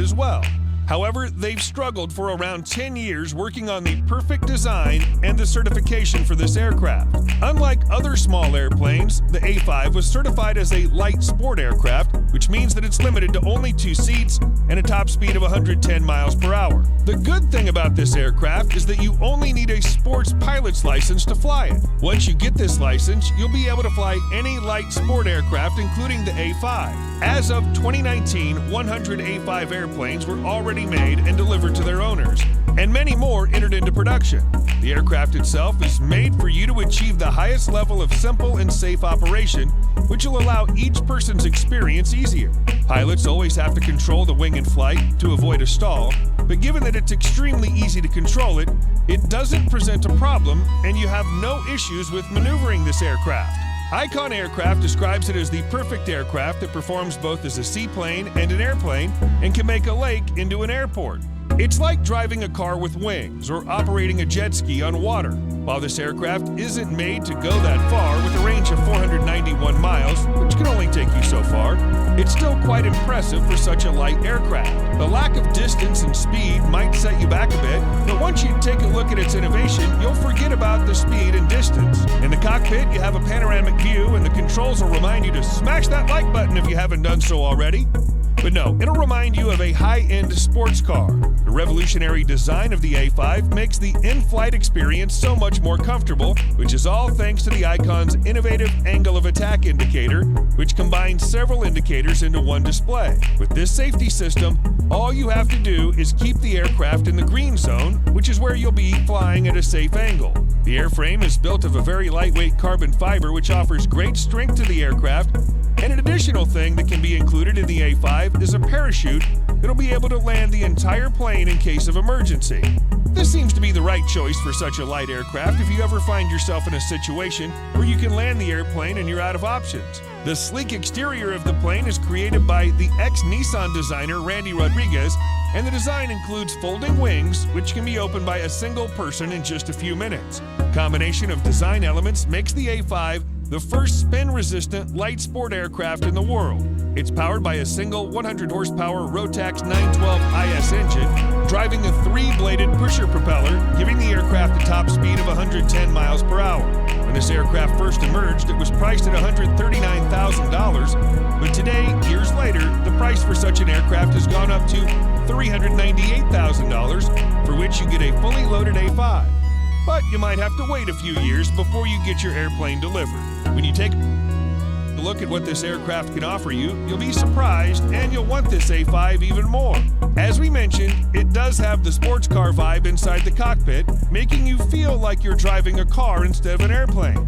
as well. However, they've struggled for around 10 years working on the perfect design and the certification for this aircraft. Unlike other small airplanes, the A5 was certified as a light sport aircraft, which means that it's limited to only 2 seats and a top speed of 110 miles per hour. The good thing about this aircraft is that you only need a sports pilot's license to fly it. Once you get this license, you'll be able to fly any light sport aircraft, including the A5. As of 2019, 100 A5 airplanes were already made and delivered to their owners, and many more entered into production. The aircraft itself is made for you to achieve the highest level of simple and safe operation, which will allow each person's experience easier. Pilots always have to control the wing in flight to avoid a stall, but given that it's extremely easy to control it, it doesn't present a problem and you have no issues with maneuvering this aircraft. Icon Aircraft describes it as the perfect aircraft that performs both as a seaplane and an airplane and can make a lake into an airport. It's like driving a car with wings or operating a jet ski on water. While this aircraft isn't made to go that far with a range of 491 miles, which can only take you so far, it's still quite impressive for such a light aircraft. The lack of distance and speed might set you back a bit, but once you take a look at its innovation, you'll forget about the speed and distance. In the cockpit, you have a panoramic view, and the controls will remind you to smash that like button if you haven't done so already. But no, it'll remind you of a high-end sports car. The revolutionary design of the A5 makes the in-flight experience so much more comfortable, which is all thanks to the Icon's innovative angle of attack indicator, which combines several indicators into one display. With this safety system, all you have to do is keep the aircraft in the green zone, which is where you'll be flying at a safe angle. The airframe is built of a very lightweight carbon fiber, which offers great strength to the aircraft. And an additional thing that can be included in the A5 is a parachute that'll be able to land the entire plane in case of emergency. This seems to be the right choice for such a light aircraft if you ever find yourself in a situation where you can land the airplane and you're out of options. The sleek exterior of the plane is created by the ex-Nissan designer Randy Rodriguez, and the design includes folding wings, which can be opened by a single person in just a few minutes. The combination of design elements makes the A5 the first spin-resistant light sport aircraft in the world. It's powered by a single 100-horsepower Rotax 912 IS engine, driving a 3-bladed pusher propeller, giving the aircraft a top speed of 110 miles per hour. When this aircraft first emerged, it was priced at $139,000, but today, years later, the price for such an aircraft has gone up to $398,000, for which you get a fully loaded A5. But you might have to wait a few years before you get your airplane delivered. When you take a look at what this aircraft can offer you, you'll be surprised and you'll want this A5 even more. As we mentioned, it does have the sports car vibe inside the cockpit, making you feel like you're driving a car instead of an airplane.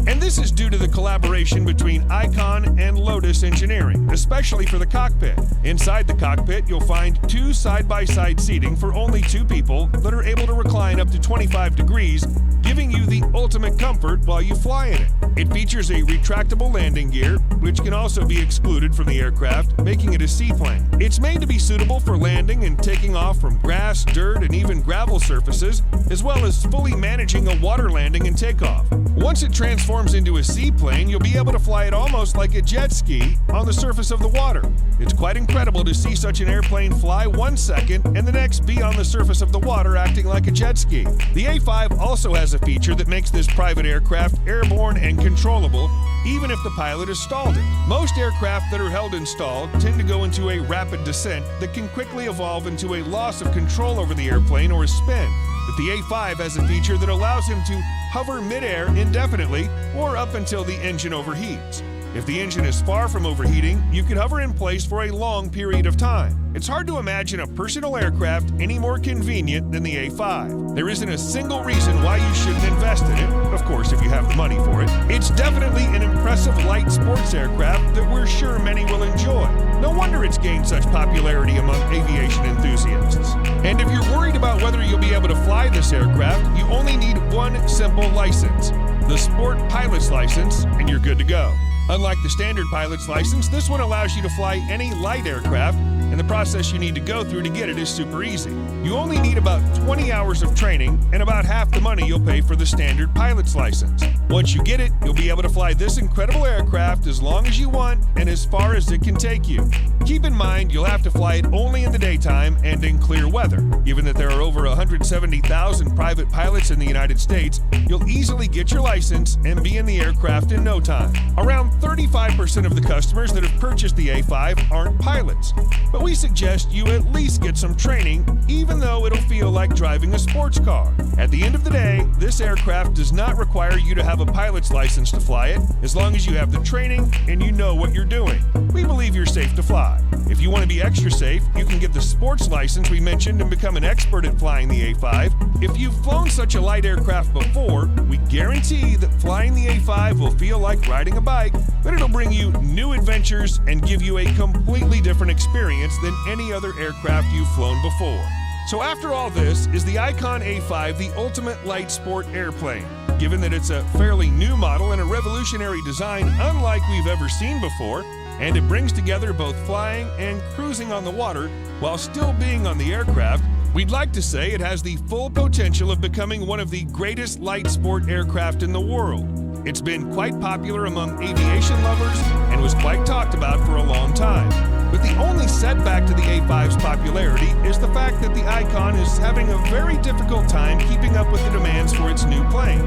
And this is due to the collaboration between Icon and Lotus Engineering, especially for the cockpit. Inside the cockpit, you'll find 2 side-by-side seating for only 2 people that are able to recline up to 25 degrees, giving you the ultimate comfort while you fly in it. It features a retractable landing gear, which can also be excluded from the aircraft, making it a seaplane. It's made to be suitable for landing and taking off from grass, dirt, and even gravel surfaces, as well as fully managing a water landing and takeoff. Once it transforms into a seaplane, you'll be able to fly it almost like a jet ski on the surface of the water. It's quite incredible to see such an airplane fly 1 second and the next be on the surface of the water acting like a jet ski. The A5 also has a feature that makes this private aircraft airborne and controllable, even if the pilot has stalled it. Most aircraft that are held in stall tend to go into a rapid descent that can quickly evolve into a loss of control over the airplane or a spin. But the A5 has a feature that allows him to hover midair indefinitely or up until the engine overheats. If the engine is far from overheating, you can hover in place for a long period of time. It's hard to imagine a personal aircraft any more convenient than the A5. There isn't a single reason why you shouldn't invest in it, of course if you have the money for it. It's definitely an impressive light sports aircraft that we're sure many will enjoy. No wonder it's gained such popularity among aviation enthusiasts. And if you're worried about whether you'll be able to fly this aircraft, you only need one simple license, the Sport Pilot's License, and you're good to go. Unlike the standard pilot's license, this one allows you to fly any light aircraft and the process you need to go through to get it is super easy. You only need about 20 hours of training and about half the money you'll pay for the standard pilot's license. Once you get it, you'll be able to fly this incredible aircraft as long as you want and as far as it can take you. Keep in mind, you'll have to fly it only in the daytime and in clear weather. Given that there are over 170,000 private pilots in the United States, you'll easily get your license and be in the aircraft in no time. Around 35% of the customers that have purchased the A5 aren't pilots, but we suggest you at least get some training, even though it'll feel like driving a sports car. At the end of the day, this aircraft does not require you to have a pilot's license to fly it, as long as you have the training and you know what you're doing. We believe you're safe to fly. If you want to be extra safe, you can get the sports license we mentioned and become an expert at flying the A5. If you've flown such a light aircraft before, we guarantee that flying the A5 will feel like riding a bike, but it'll bring you new adventures and give you a completely different experience than any other aircraft you've flown before. So after all this, is the Icon A5 the ultimate light sport airplane? Given that it's a fairly new model and a revolutionary design unlike we've ever seen before, and it brings together both flying and cruising on the water while still being on the aircraft, we'd like to say it has the full potential of becoming one of the greatest light sport aircraft in the world. It's been quite popular among aviation lovers and was quite talked about for a long time. But the only setback to the A5's popularity is the fact that the Icon is having a very difficult time keeping up with the demands for its new plane.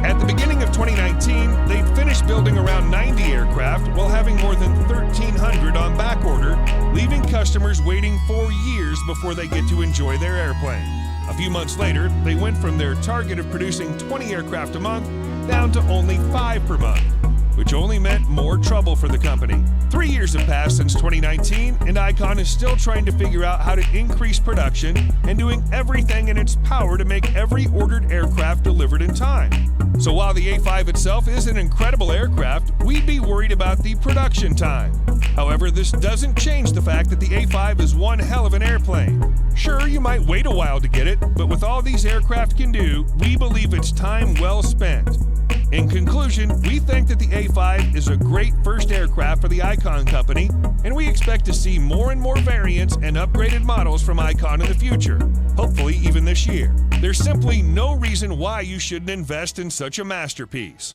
At the beginning of 2019, they'd finished building around 90 aircraft while having more than 1,300 on backorder, leaving customers waiting for years before they get to enjoy their airplane. A few months later, they went from their target of producing 20 aircraft a month down to only 5 per month, which only meant more trouble for the company. 3 years have passed since 2019, and Icon is still trying to figure out how to increase production and doing everything in its power to make every ordered aircraft delivered in time. So while the A5 itself is an incredible aircraft, we'd be worried about the production time. However, this doesn't change the fact that the A5 is one hell of an airplane. Sure, you might wait a while to get it, but with all these aircraft can do, we believe it's time well spent. In conclusion, we think that the A5 is a great first aircraft for the Icon company, and we expect to see more and more variants and upgraded models from Icon in the future, hopefully even this year. There's simply no reason why you shouldn't invest in such a masterpiece.